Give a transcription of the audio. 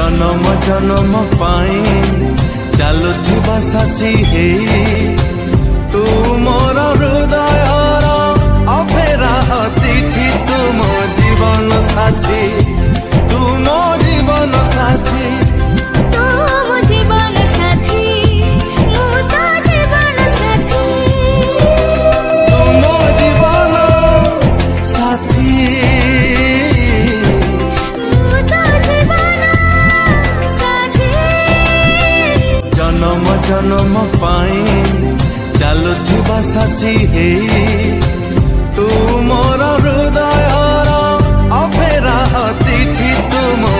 जन्म जन्म पाई चालुथिबा साथी हे तू मोर हृदयर अपेरा अतिथि तू मो जीवन साथी तू मो जीवन साथी तू मो जीवन साथी मु तो जीवन साथी तू मो जीवन साथी मु तो जीवन साथी जन्म जन्म पाई चालुथिबा साथी हे तू मोर हृदयर अपेरा अतिथि तू मो